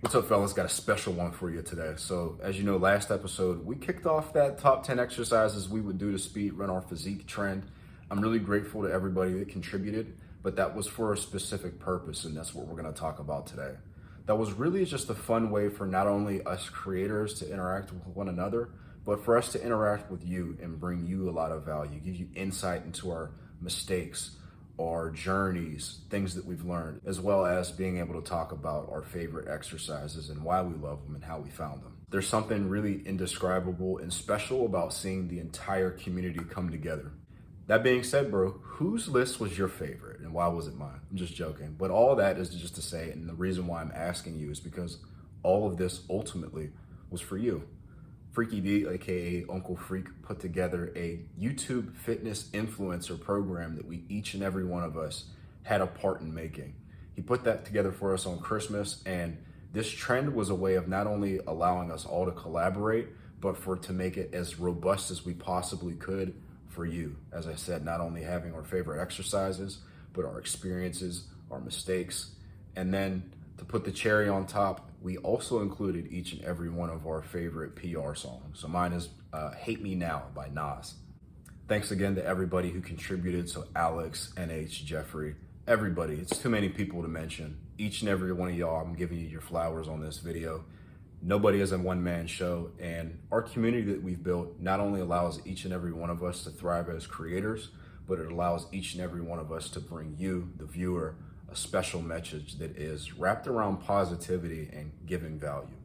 What's up, fellas? Got a special one for you today. So, as you know, last episode, we kicked off that top 10 exercises we would do to speed run our physique trend. I'm really grateful to everybody that contributed, but that was for a specific purpose, and that's what we're going to talk about today. That was really just a fun way for not only us creators to interact with one another, but for us to interact with you and bring you a lot of value, give you insight into our mistakes, our journeys, things that we've learned, as well as being able to talk about our favorite exercises and why we love them and how we found them. There's something really indescribable and special about seeing the entire community come together. That being said, bro, whose list was your favorite and why was it mine? I'm just joking. But all that is just to say, and the reason why I'm asking you is because all of this ultimately was for you. Freaky D, aka Uncle Freak, put together a YouTube fitness influencer program that we each and every one of us had a part in making. He put that together for us on Christmas, and this trend was a way of not only allowing us all to collaborate, but to make it as robust as we possibly could for you. As I said, not only having our favorite exercises, but our experiences, our mistakes, and then to put the cherry on top, we also included each and every one of our favorite PR songs. So mine is Hate Me Now by Nas. Thanks again to everybody who contributed. So Alex, NH, Jeffrey, everybody. It's too many people to mention. Each and every one of y'all, I'm giving you your flowers on this video. Nobody is a one-man show, and our community that we've built not only allows each and every one of us to thrive as creators, but it allows each and every one of us to bring you, the viewer, a special message that is wrapped around positivity and giving value.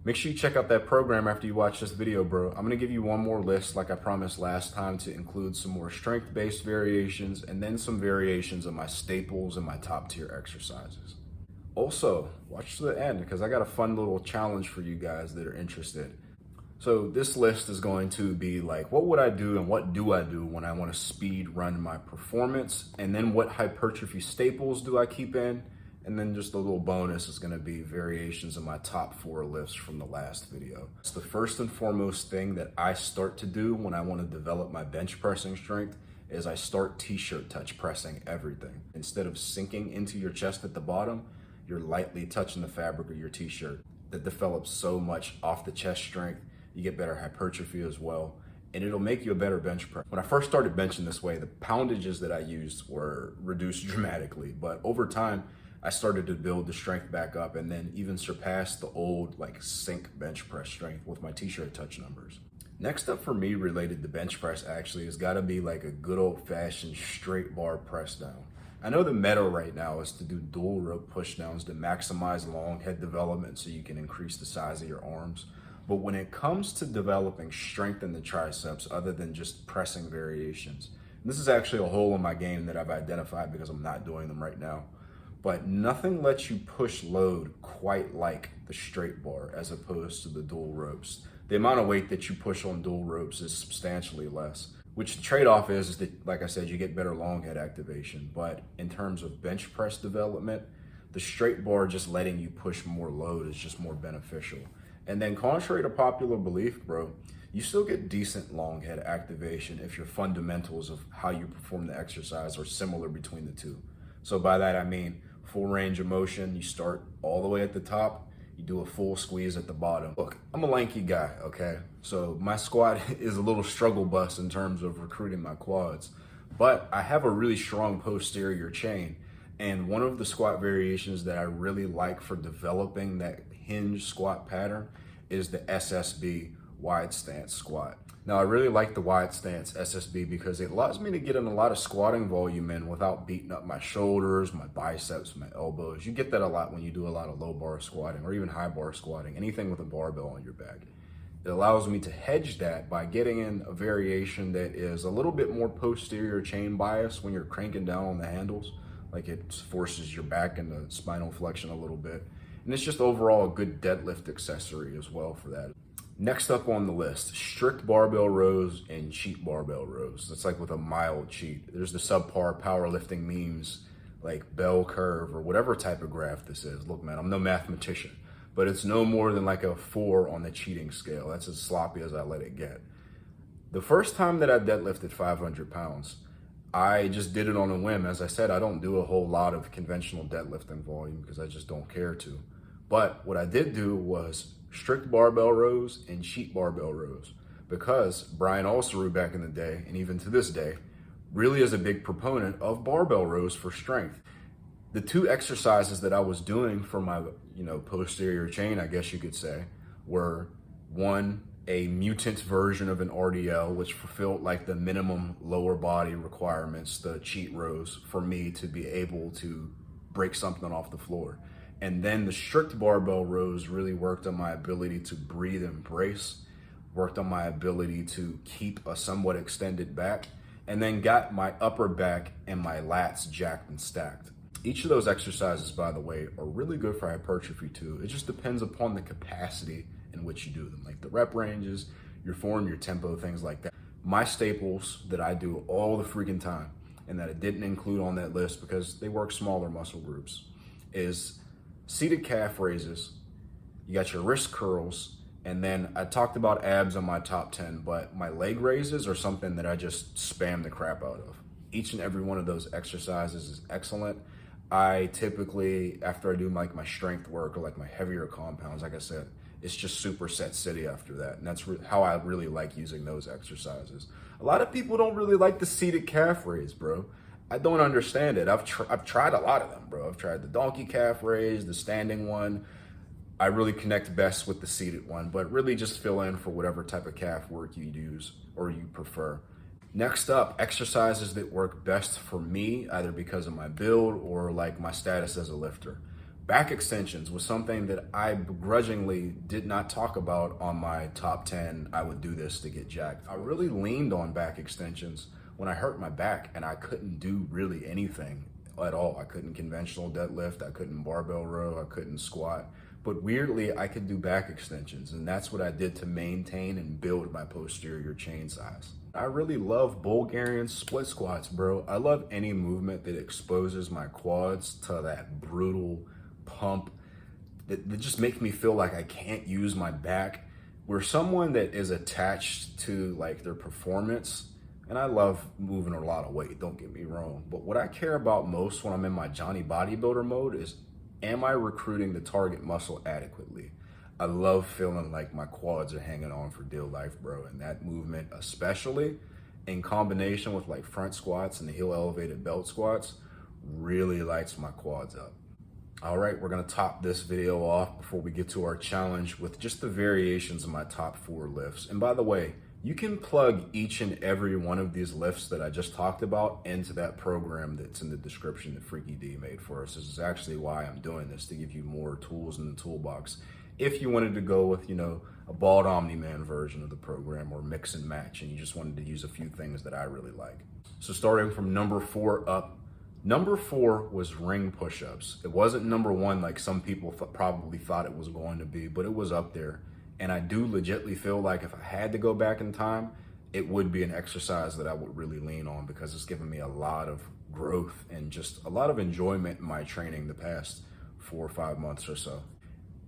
Make sure you check out that program after you watch this video, bro. I'm gonna give you one more list like I promised last time to include some more strength-based variations and then some variations of my staples and my top tier exercises. Also, watch to the end because I got a fun little challenge for you guys that are interested. So this list is going to be like, what would I do and what do I do when I want to speed run my performance? And then what hypertrophy staples do I keep in? And then just a little bonus is going to be variations of my top 4 lifts from the last video. It's the first and foremost thing that I start to do when I want to develop my bench pressing strength is I start t-shirt touch pressing everything. Instead of sinking into your chest at the bottom, you're lightly touching the fabric of your t-shirt. That develops so much off the chest strength. You get better hypertrophy as well, and it'll make you a better bench press. When I first started benching this way, the poundages that I used were reduced dramatically, but over time, I started to build the strength back up and then even surpassed the old like sink bench press strength with my t-shirt touch numbers. Next up for me related to bench press actually has gotta be like a good old fashioned straight bar press down. I know the meta right now is to do dual rope push downs to maximize long head development so you can increase the size of your arms. But when it comes to developing strength in the triceps, other than just pressing variations, and this is actually a hole in my game that I've identified because I'm not doing them right now, but nothing lets you push load quite like the straight bar as opposed to the dual ropes. The amount of weight that you push on dual ropes is substantially less, which the trade-off is that, like I said, you get better long head activation. But in terms of bench press development, the straight bar just letting you push more load is just more beneficial. And then contrary to popular belief, bro, you still get decent long head activation if your fundamentals of how you perform the exercise are similar between the two. So by that, I mean full range of motion, you start all the way at the top, you do a full squeeze at the bottom. Look, I'm a lanky guy, okay? So my squat is a little struggle bus in terms of recruiting my quads, but I have a really strong posterior chain. And one of the squat variations that I really like for developing that hinge squat pattern is the SSB wide stance squat. Now I really like the wide stance SSB because it allows me to get in a lot of squatting volume in without beating up my shoulders, my biceps, my elbows. You get that a lot when you do a lot of low bar squatting or even high bar squatting, anything with a barbell on your back. It allows me to hedge that by getting in a variation that is a little bit more posterior chain bias when you're cranking down on the handles. Like it forces your back into spinal flexion a little bit. And it's just overall a good deadlift accessory as well for that. Next up on the list, strict barbell rows and cheat barbell rows. That's like with a mild cheat. There's the subpar powerlifting memes like bell curve or whatever type of graph this is. Look, man, I'm no mathematician, but it's no more than like a 4 on the cheating scale. That's as sloppy as I let it get. The first time that I deadlifted 500 pounds, I just did it on a whim. As I said, I don't do a whole lot of conventional deadlifting volume because I just don't care to. But what I did do was strict barbell rows and cheat barbell rows, because Brian Alsaru back in the day, and even to this day, really is a big proponent of barbell rows for strength. The two exercises that I was doing for my, posterior chain, I guess you could say, were one, a mutant version of an RDL, which fulfilled like the minimum lower body requirements, the cheat rows for me to be able to break something off the floor. And then the strict barbell rows really worked on my ability to breathe and brace, worked on my ability to keep a somewhat extended back, and then got my upper back and my lats jacked and stacked. Each of those exercises, by the way, are really good for hypertrophy too. It just depends upon the capacity in which you do them, like the rep ranges, your form, your tempo, things like that. My staples that I do all the freaking time, and that I didn't include on that list because they work smaller muscle groups, is seated calf raises, you got your wrist curls, and then I talked about abs on my top 10, but my leg raises are something that I just spam the crap out of. Each and every one of those exercises is excellent. I typically, after I do like my strength work or like my heavier compounds, like I said, it's just superset city after that. And that's how I really like using those exercises. A lot of people don't really like the seated calf raise, bro. I don't understand it. I've tried a lot of them, bro. I've tried the donkey calf raise, the standing one. I really connect best with the seated one, but really just fill in for whatever type of calf work you use or you prefer. Next up, exercises that work best for me, either because of my build or like my status as a lifter. Back extensions was something that I begrudgingly did not talk about on my top 10. I would do this to get jacked. I really leaned on back extensions when I hurt my back and I couldn't do really anything at all. I couldn't conventional deadlift, I couldn't barbell row, I couldn't squat. But weirdly, I could do back extensions, and that's what I did to maintain and build my posterior chain size. I really love Bulgarian split squats, bro. I love any movement that exposes my quads to that brutal pump that just makes me feel like I can't use my back. Where someone that is attached to like their performance, and I love moving a lot of weight, don't get me wrong, but what I care about most when I'm in my Johnny bodybuilder mode is, am I recruiting the target muscle adequately? I love feeling like my quads are hanging on for dear life, bro. And that movement, especially in combination with like front squats and the heel elevated belt squats, really lights my quads up. All right, we're gonna top this video off before we get to our challenge with just the variations of my top 4 lifts. And by the way, you can plug each and every one of these lifts that I just talked about into that program that's in the description that Freaky D made for us. This is actually why I'm doing this, to give you more tools in the toolbox. If you wanted to go with, a bald Omni-Man version of the program or mix and match, and you just wanted to use a few things that I really like. So starting from number 4 up, number 4 was ring push-ups. It wasn't number 1 like some people probably thought it was going to be, but it was up there. And I do legitimately feel like if I had to go back in time, it would be an exercise that I would really lean on, because it's given me a lot of growth and just a lot of enjoyment in my training the past 4 or 5 months or so.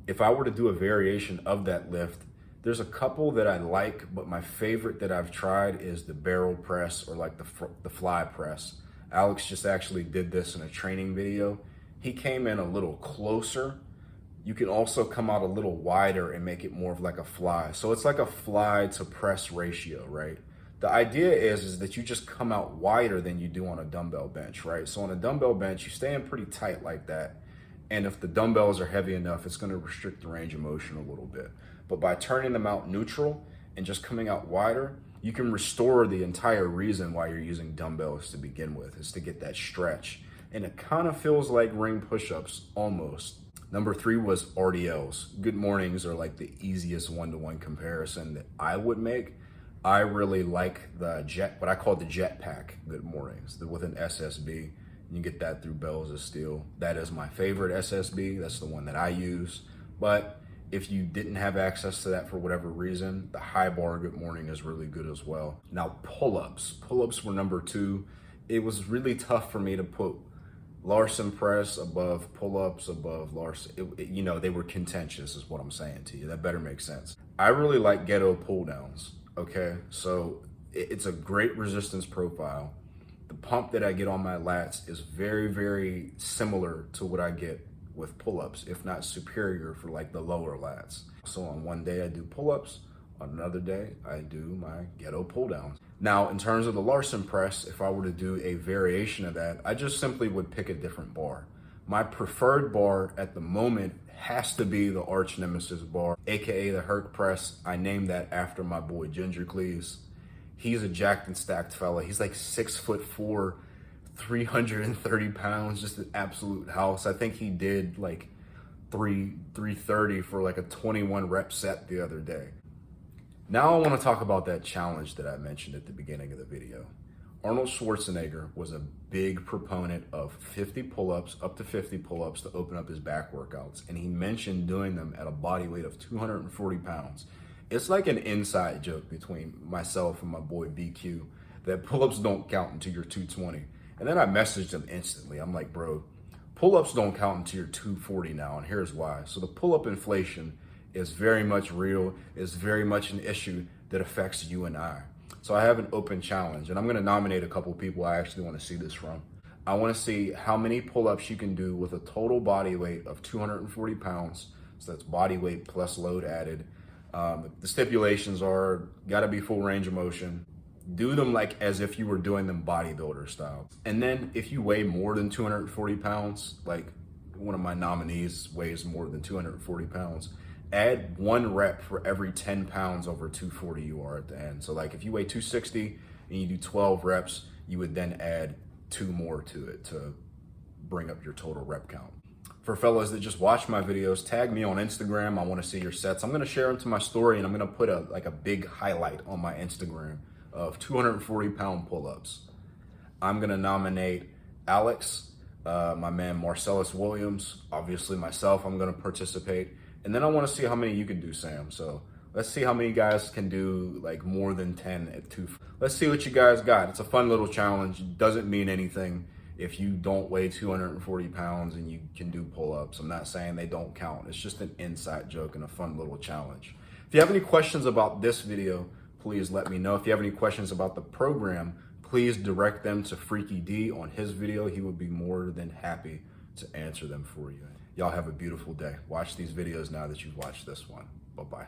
If I were to do a variation of that lift, there's a couple that I like, but my favorite that I've tried is the barrel press, or like the fly press. Alex just actually did this in a training video. He came in a little closer. You can also come out a little wider and make it more of like a fly. So it's like a fly to press ratio, right? The idea is that you just come out wider than you do on a dumbbell bench, right? So on a dumbbell bench, you stay in pretty tight like that. And if the dumbbells are heavy enough, it's gonna restrict the range of motion a little bit. But by turning them out neutral and just coming out wider, you can restore the entire reason why you're using dumbbells to begin with, is to get that stretch. And it kind of feels like ring push-ups almost. Number 3 was RDLs. Good mornings are like the easiest one-to-one comparison that I would make. I really like the what I call the jetpack good mornings, with an SSB. You get that through Bells of Steel. That is my favorite SSB. That's the one that I use. But if you didn't have access to that for whatever reason, the high bar good morning is really good as well. Now pull-ups. Pull-ups were number 2. It was really tough for me to put Larson press above pull-ups above Larson. They were contentious is what I'm saying to you. That better make sense. I really like ghetto pull-downs, okay? So it's a great resistance profile. The pump that I get on my lats is very, very similar to what I get with pull-ups, if not superior for like the lower lats. So on one day I do pull-ups, on another day I do my ghetto pull-downs. Now, in terms of the Larson press, if I were to do a variation of that, I just simply would pick a different bar. My preferred bar at the moment has to be the arch nemesis bar, AKA the Herc press. I named that after my boy Ginger Cleese. He's a jacked and stacked fella. He's like 6'4", 330 pounds, just an absolute house. I think he did like 330 for like a 21 rep set the other day. Now I want to talk about that challenge that I mentioned at the beginning of the video. Arnold Schwarzenegger was a big proponent of 50 pull-ups, up to 50 pull-ups to open up his back workouts. And he mentioned doing them at a body weight of 240 pounds. It's like an inside joke between myself and my boy BQ that pull-ups don't count until you're 220. And then I messaged him instantly. I'm like, bro, pull-ups don't count until you're 240 now, and here's why. So the pull-up inflation is very much real, is very much an issue that affects you and I. So I have an open challenge, and I'm gonna nominate a couple people I actually wanna see this from. I wanna see how many pull-ups you can do with a total body weight of 240 pounds. So that's body weight plus load added. The stipulations are, gotta be full range of motion. Do them like as if you were doing them bodybuilder style. And then if you weigh more than 240 pounds, like one of my nominees weighs more than 240 pounds, add 1 rep for every 10 pounds over 240 you are at the end. So like if you weigh 260 and you do 12 reps, you would then add 2 more to it to bring up your total rep count. For fellas that just watch my videos, tag me on Instagram. I want to see your sets. I'm going to share them to my story, and I'm going to put a big highlight on my Instagram of 240 pound pull-ups. I'm going to nominate Alex, my man Marcellus Williams, obviously myself. I'm going to participate. And then I want to see how many you can do, Sam. So let's see how many guys can do like more than 10 at 2. Let's see what you guys got. It's a fun little challenge. It doesn't mean anything if you don't weigh 240 pounds and you can do pull-ups. I'm not saying they don't count. It's just an inside joke and a fun little challenge. If you have any questions about this video, please let me know. If you have any questions about the program, please direct them to Freaky D on his video. He would be more than happy to answer them for you. Y'all have a beautiful day. Watch these videos now that you've watched this one. Bye-bye.